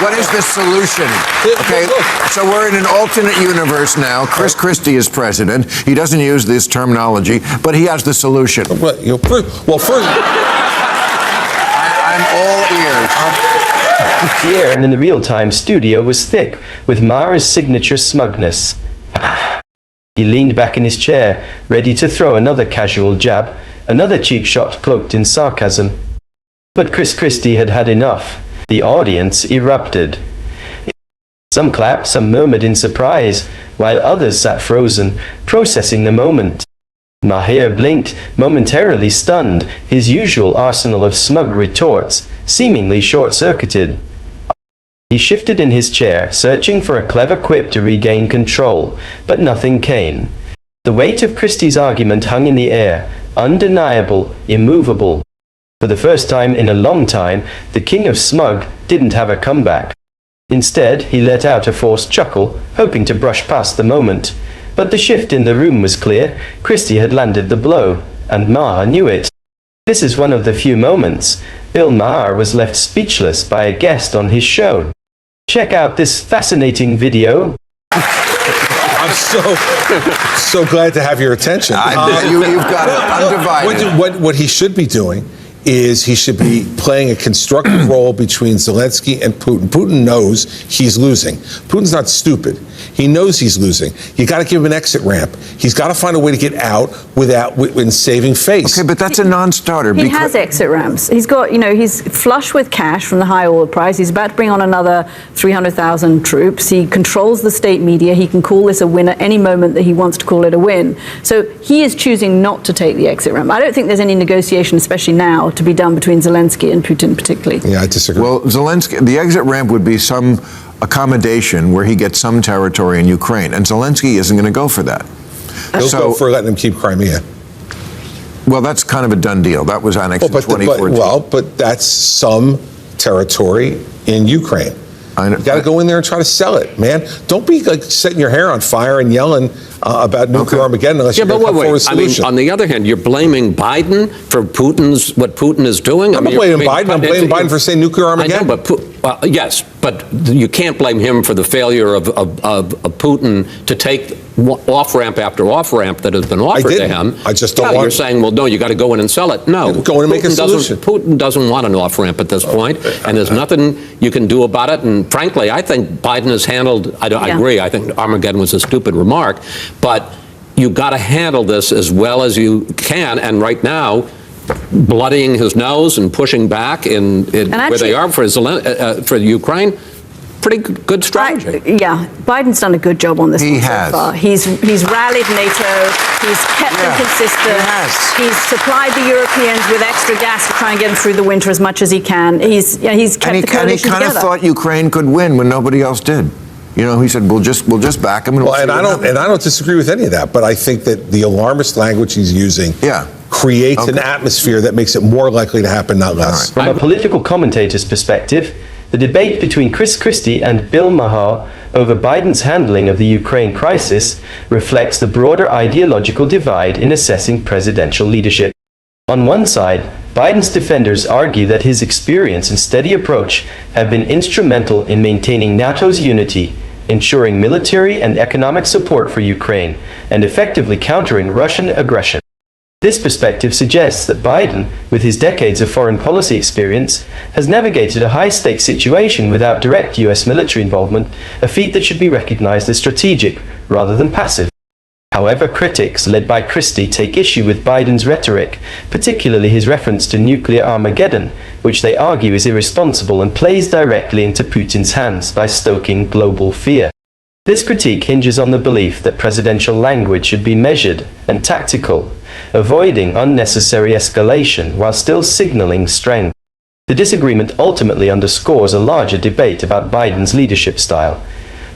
What is the solution? Okay, so we're in an alternate universe now. Chris Christie is president. He doesn't use this terminology, but he has the solution. Well, first, I'm all ears. The air in the real-time studio was thick with Maher's signature smugness. He leaned back in his chair, ready to throw another casual jab, another cheek shot cloaked in sarcasm. But Chris Christie had had enough. The audience erupted. Some clapped, some murmured in surprise, while others sat frozen, processing the moment. Maher blinked, momentarily stunned, his usual arsenal of smug retorts seemingly short-circuited. He shifted in his chair, searching for a clever quip to regain control, but nothing came. The weight of Christie's argument hung in the air, undeniable, immovable. For the first time in a long time, the king of smug didn't have a comeback. Instead, he let out a forced chuckle, hoping to brush past the moment. But the shift in the room was clear. Christie had landed the blow, and Maher knew it. This is one of the few moments Bill Maher was left speechless by a guest on his show. Check out this fascinating video. I'm so glad to have your attention. You've got it undivided. What he should be doing is he should be playing a constructive role between Zelensky and Putin. Putin knows he's losing. Putin's not stupid. He knows he's losing. You got to give him an exit ramp. He's got to find a way to get out without saving face. Okay, but that's a non-starter. He has exit ramps. He's got, he's flush with cash from the high oil price. He's about to bring on another 300,000 troops. He controls the state media. He can call this a win at any moment that he wants to call it a win. So he is choosing not to take the exit ramp. I don't think there's any negotiation, especially now, to be done between Zelensky and Putin particularly. Yeah, I disagree. Well, Zelensky, the exit ramp would be some accommodation where he gets some territory in Ukraine, and Zelensky isn't going to go for that. He'll go for letting him keep Crimea. Well, that's kind of a done deal. That was annexed in 2014. But that's some territory in Ukraine. You got to go in there and try to sell it, man. Don't be like setting your hair on fire and yelling about nuclear Armageddon unless you're going to come forward with a solution. I mean, on the other hand, you're blaming Biden for what Putin is doing. I'm not blaming Biden. I'm blaming Biden for saying nuclear Armageddon. I know, but yes, but you can't blame him for the failure of Putin to take off-ramp after off-ramp that has been offered to him. I just don't want. You're saying, well, no, you got to go in and sell it. No, go in and make a solution. Putin doesn't want an off-ramp at this point, and there's nothing you can do about it. And frankly, I think Biden has handled. I agree. I think Armageddon was a stupid remark, but you got to handle this as well as you can. And right now, bloodying his nose and pushing back in where they are for Ukraine. Pretty good strategy. Biden's done a good job on this so far. He's rallied NATO. He's kept them consistent. He's supplied the Europeans with extra gas to try and get them through the winter as much as he can. He's kept the coalition together. And he kind of thought Ukraine could win when nobody else did. He said, we'll just back him. And I don't disagree with any of that, but I think that the alarmist language he's using creates an atmosphere that makes it more likely to happen, not less. From a political commentator's perspective, the debate between Chris Christie and Bill Maher over Biden's handling of the Ukraine crisis reflects the broader ideological divide in assessing presidential leadership. On one side, Biden's defenders argue that his experience and steady approach have been instrumental in maintaining NATO's unity, ensuring military and economic support for Ukraine, and effectively countering Russian aggression. This perspective suggests that Biden, with his decades of foreign policy experience, has navigated a high-stakes situation without direct U.S. military involvement, a feat that should be recognized as strategic rather than passive. However, critics, led by Christie, take issue with Biden's rhetoric, particularly his reference to nuclear Armageddon, which they argue is irresponsible and plays directly into Putin's hands by stoking global fear. This critique hinges on the belief that presidential language should be measured and tactical, avoiding unnecessary escalation while still signaling strength. The disagreement ultimately underscores a larger debate about Biden's leadership style,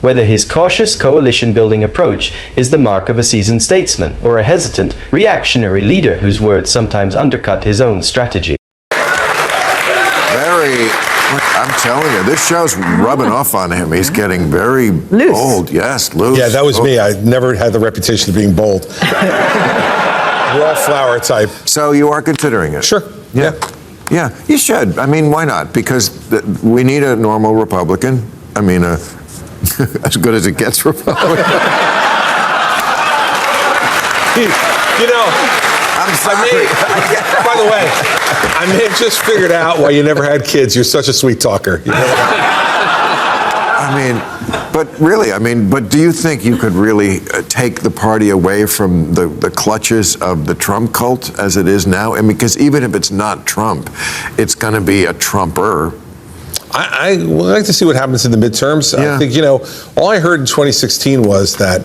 whether his cautious coalition-building approach is the mark of a seasoned statesman or a hesitant, reactionary leader whose words sometimes undercut his own strategy. I'm telling you, this show's rubbing off on him. He's getting very bold. Yes, loose. Yeah, that was me. I never had the reputation of being bold. Wallflower type. So you are considering it? Sure. Yeah. Yeah, you should. I mean, why not? Because we need a normal Republican. I mean, as good as it gets Republican. You know, I'm sorry. by the way, I may have just figured out why you never had kids. You're such a sweet talker. You know? I mean, but really, but do you think you could really take the party away from the clutches of the Trump cult as it is now? I mean, because even if it's not Trump, it's going to be a Trumper. I would like to see what happens in the midterms. Yeah. I think, all I heard in 2016 was that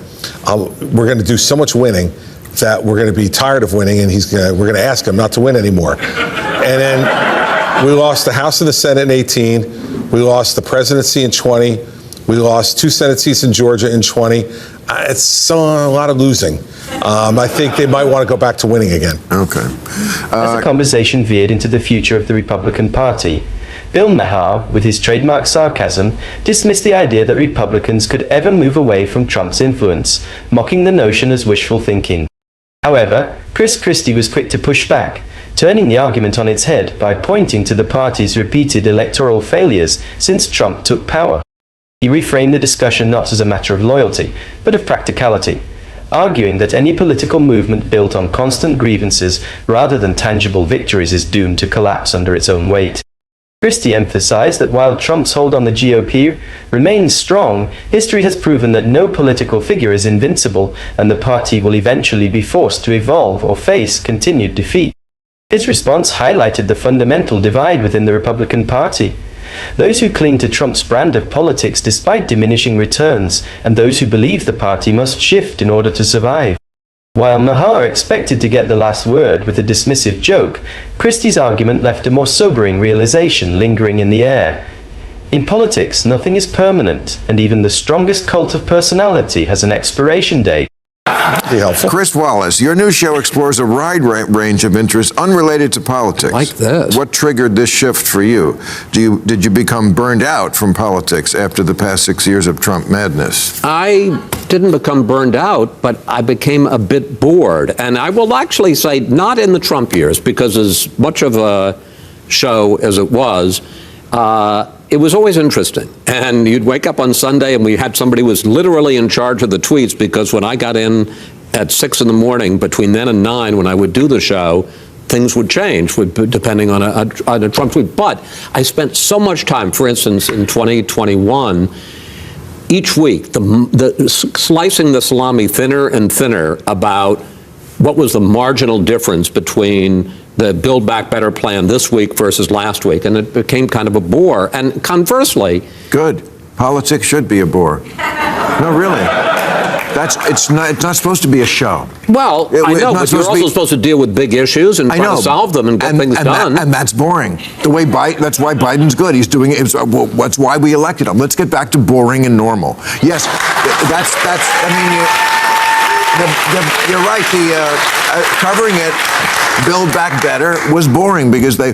we're going to do so much winning that we're going to be tired of winning, and we're going to ask him not to win anymore. And then we lost the House and the Senate in 18. We lost the presidency in 20. We lost 2 Senate seats in Georgia in 20. It's a lot of losing. I think they might want to go back to winning again. Okay. As the conversation veered into the future of the Republican Party, Bill Maher, with his trademark sarcasm, dismissed the idea that Republicans could ever move away from Trump's influence, mocking the notion as wishful thinking. However, Chris Christie was quick to push back, turning the argument on its head by pointing to the party's repeated electoral failures since Trump took power. He reframed the discussion not as a matter of loyalty, but of practicality, arguing that any political movement built on constant grievances rather than tangible victories is doomed to collapse under its own weight. Christie emphasized that while Trump's hold on the GOP remains strong, history has proven that no political figure is invincible, and the party will eventually be forced to evolve or face continued defeat. His response highlighted the fundamental divide within the Republican Party. Those who cling to Trump's brand of politics despite diminishing returns, and those who believe the party must shift in order to survive. While Maher expected to get the last word with a dismissive joke, Christie's argument left a more sobering realization lingering in the air. In politics, nothing is permanent, and even the strongest cult of personality has an expiration date. Chris Wallace, your new show explores a wide range of interests unrelated to politics. Like this. What triggered this shift for you? Did you become burned out from politics after the past 6 years of Trump madness? I didn't become burned out, but I became a bit bored. And I will actually say not in the Trump years, because as much of a show as it was always interesting. And you'd wake up on Sunday and we had somebody who was literally in charge of the tweets, because when I got in at 6 in the morning, between then and 9, when I would do the show, things would change depending on a Trump tweet. But I spent so much time, for instance, in 2021, each week, slicing the salami thinner and thinner about what was the marginal difference between the Build Back Better plan this week versus last week, and it became kind of a bore. And conversely, good. Politics should be a bore. No, really. It's not supposed to be a show. Well, I know, but you're also supposed to deal with big issues and try to solve them and get things done. And that's boring. That's why Biden's good. He's doing it. That's why we elected him. Let's get back to boring and normal. Yes, you're right. Covering it, Build Back Better, was boring because they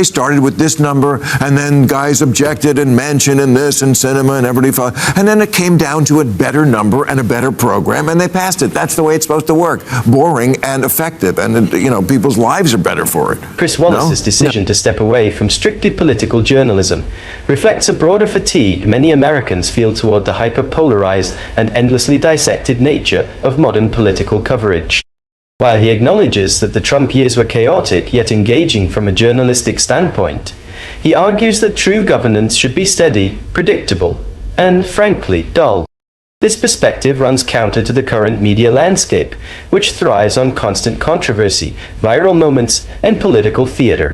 started with this number, and then guys objected, and Manchin and this and Sinema and everybody fought, and then it came down to a better number and a better program, and they passed it. That's the way it's supposed to work. Boring and effective, and people's lives are better for it. Chris Wallace's decision to step away from strictly political journalism reflects a broader fatigue many Americans feel toward the hyper-polarized and endlessly dissected nature of modern political coverage. While he acknowledges that the Trump years were chaotic yet engaging from a journalistic standpoint, he argues that true governance should be steady, predictable, and, frankly, dull. This perspective runs counter to the current media landscape, which thrives on constant controversy, viral moments, and political theater.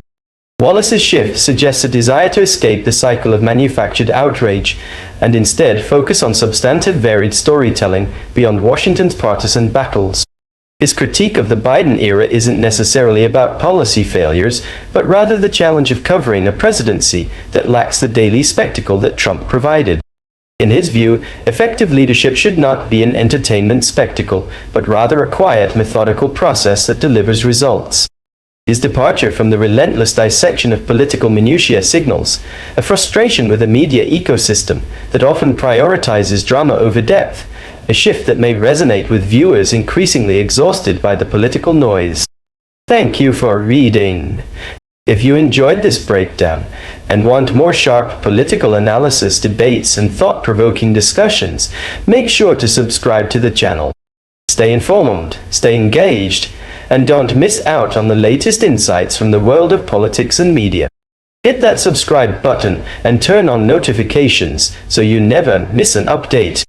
Wallace's shift suggests a desire to escape the cycle of manufactured outrage and instead focus on substantive, varied storytelling beyond Washington's partisan battles. His critique of the Biden era isn't necessarily about policy failures, but rather the challenge of covering a presidency that lacks the daily spectacle that Trump provided. In his view, effective leadership should not be an entertainment spectacle, but rather a quiet, methodical process that delivers results. His departure from the relentless dissection of political minutiae signals a frustration with a media ecosystem that often prioritizes drama over depth, a shift that may resonate with viewers increasingly exhausted by the political noise. Thank you for reading. If you enjoyed this breakdown and want more sharp political analysis, debates, and thought-provoking discussions, make sure to subscribe to the channel. Stay informed, stay engaged, and don't miss out on the latest insights from the world of politics and media. Hit that subscribe button and turn on notifications so you never miss an update.